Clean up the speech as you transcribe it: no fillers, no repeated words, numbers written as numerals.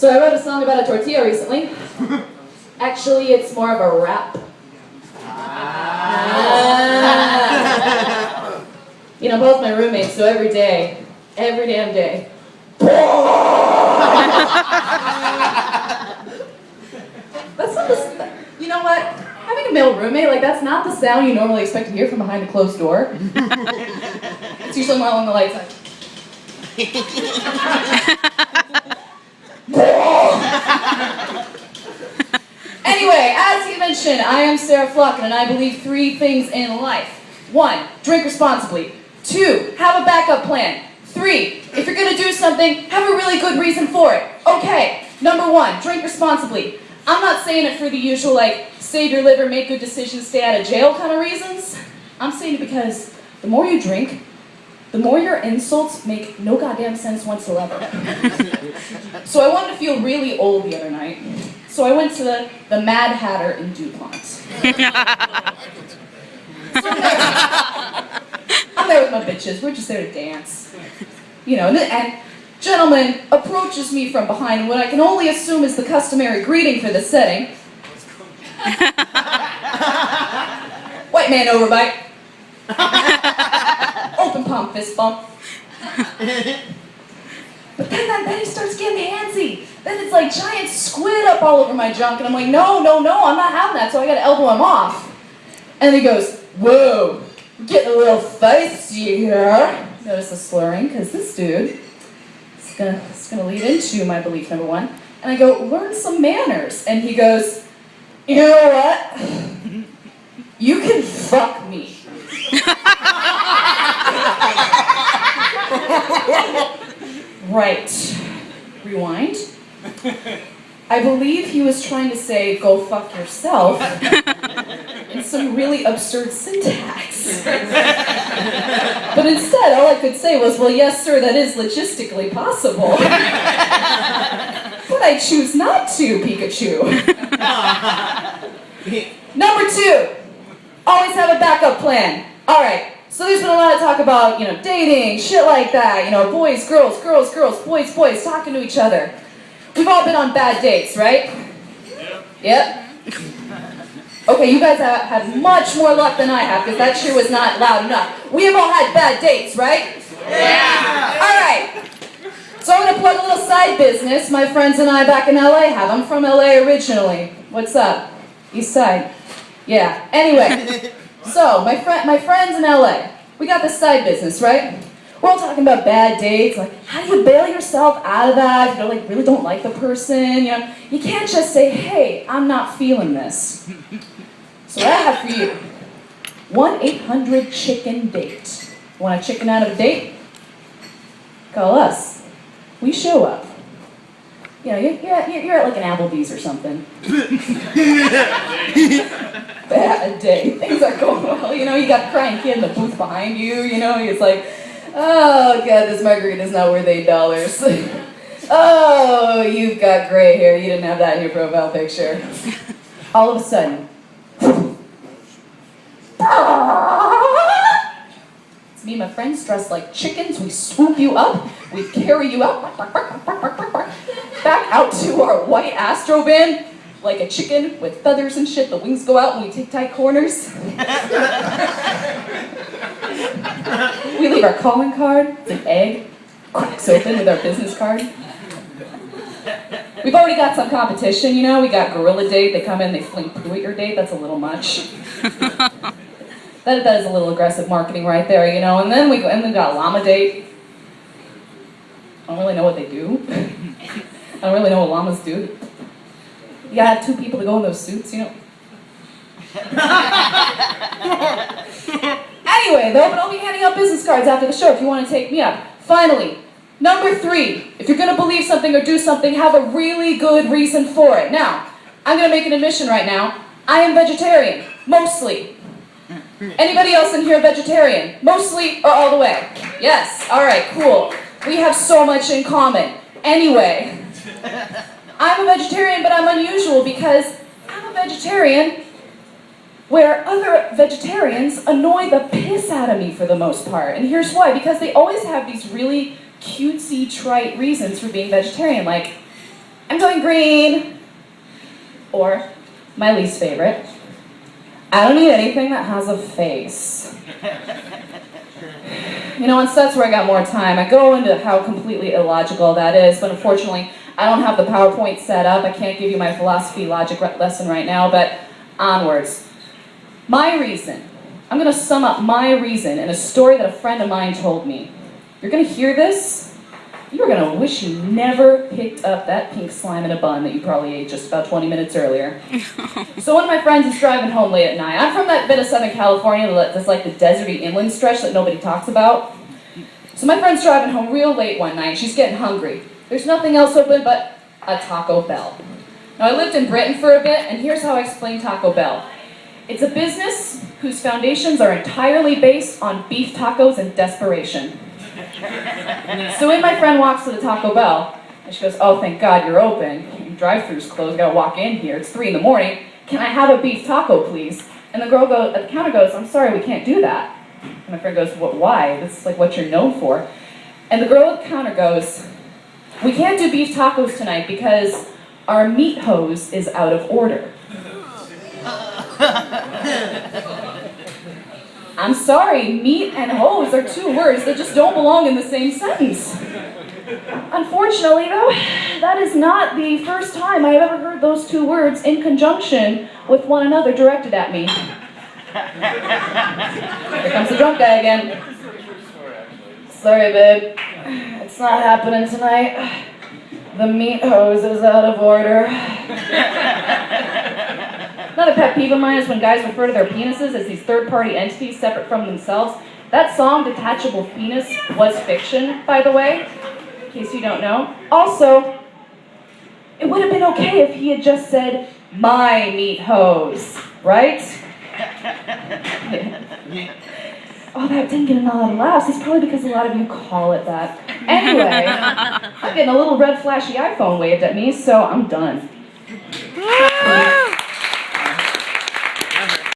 So I wrote a song about a tortilla recently. Actually, it's more of a rap. You know, both my roommates, so every damn day. That's not the, you know what? Having a male roommate, like, that's not the sound you normally expect to hear from behind a closed door. It's usually more along the lights like. Anyway, as you mentioned, I am Sarah Flocken, and I believe 3 things in life. 1, drink responsibly. 2, have a backup plan. 3, if you're gonna do something, have a really good reason for it. Okay, number 1, drink responsibly. I'm not saying it for the usual, like, save your liver, make good decisions, stay out of jail kind of reasons. I'm saying it because the more you drink, the more your insults make no goddamn sense whatsoever. So I wanted to feel really old the other night. So I went to the Mad Hatter in DuPont. So I'm there with my bitches. We're just there to dance. You know, and gentleman approaches me from behind in what I can only assume is the customary greeting for this setting. White man overbite. Open palm fist bump. But then he starts getting antsy. Then it's like giant squid up all over my junk, and I'm like, no, I'm not having that, so I gotta elbow him off. And he goes, whoa, getting a little feisty here. Notice the slurring, because this dude is gonna lead into my belief number 1. And I go, learn some manners. And he goes, you know what? You can fuck me. Right. Rewind. I believe he was trying to say, go fuck yourself, in some really absurd syntax. But instead, all I could say was, well, yes, sir, that is logistically possible. But I choose not to, Pikachu. Number 2, always have a backup plan. All right. So there's been a lot of talk about, you know, dating, shit like that, you know, boys, girls, boys, talking to each other. We've all been on bad dates, right? Yep. Okay, you guys have had much more luck than I have, because that cheer was not loud enough. We have all had bad dates, right? Yeah! All right. So I'm going to plug a little side business my friends and I back in LA have. I'm from LA originally. What's up? East Side. Yeah. Anyway. So, my friends in LA, we got this side business, right? We're all talking about bad dates, like, how do you bail yourself out of that if you like, really don't like the person, you know? You can't just say, hey, I'm not feeling this. So what I have for you, 1-800-CHICKEN-DATE. Want a chicken out of a date? Call us. We show up. You know, you're at like an Applebee's or something. Bad day. Things aren't going well. You know, you got a crying kid in the booth behind you. You know, he's like, oh, God, this margarita's not worth $8. Oh, you've got gray hair. You didn't have that in your profile picture. All of a sudden, it's me and my friends dressed like chickens. We swoop you up. We carry you out. Back out to our white Astro van, like a chicken with feathers and shit. The wings go out and we take tight corners. We leave our calling card. It's an egg. Cracks open with our business card. We've already got some competition, you know. We got Gorilla Date. They come in, they fling poo at your date. That's a little much. That is a little aggressive marketing right there, you know. And then we got Llama Date. I don't really know what they do. I don't really know what llamas do. You gotta have 2 people to go in those suits, you know? Anyway, though, but I'll be handing out business cards after the show if you want to take me up. Finally, number 3, if you're gonna believe something or do something, have a really good reason for it. Now, I'm gonna make an admission right now. I am vegetarian, mostly. Anybody else in here vegetarian? Mostly or all the way? Yes, all right, cool. We have so much in common. Anyway, I'm a vegetarian, but I'm unusual because I'm a vegetarian where other vegetarians annoy the piss out of me for the most part. And here's why, because they always have these really cutesy, trite reasons for being vegetarian, like, I'm going green. Or, my least favorite, I don't need anything that has a face. You know, on sets where I got more time, I go into how completely illogical that is, but unfortunately, I don't have the PowerPoint set up. I can't give you my philosophy logic lesson right now, but onwards. My reason. I'm going to sum up my reason in a story that a friend of mine told me. You're going to hear this. You're going to wish you never picked up that pink slime in a bun that you probably ate just about 20 minutes earlier. So one of my friends is driving home late at night. I'm from that bit of Southern California that's like the deserty inland stretch that nobody talks about. So my friend's driving home real late one night. She's getting hungry. There's nothing else open but a Taco Bell. Now I lived in Britain for a bit, and here's how I explain Taco Bell. It's a business whose foundations are entirely based on beef tacos and desperation. So when my friend walks to the Taco Bell, and she goes, "Oh, thank God you're open. Drive-thru's closed, gotta walk in here. It's 3 in the morning. Can I have a beef taco, please?" And the girl at the counter goes, "I'm sorry, we can't do that." And my friend goes, "What? Why? This is like what you're known for." And the girl at the counter goes, "We can't do beef tacos tonight because our meat hose is out of order." I'm sorry, meat and hose are 2 words that just don't belong in the same sentence. Unfortunately, though, that is not the first time I have ever heard those 2 words in conjunction with one another directed at me. Here comes the drunk guy again. "Sorry, babe. It's not happening tonight. The meat hose is out of order." Another pet peeve of mine is when guys refer to their penises as these third-party entities separate from themselves. That song, Detachable Penis, was fiction, by the way, in case you don't know. Also, it would have been okay if he had just said, "my meat hose," right? Oh, that didn't get a lot of laughs. It's probably because a lot of you call it that. Anyway, I'm getting a little red flashy iPhone waved at me, so I'm done.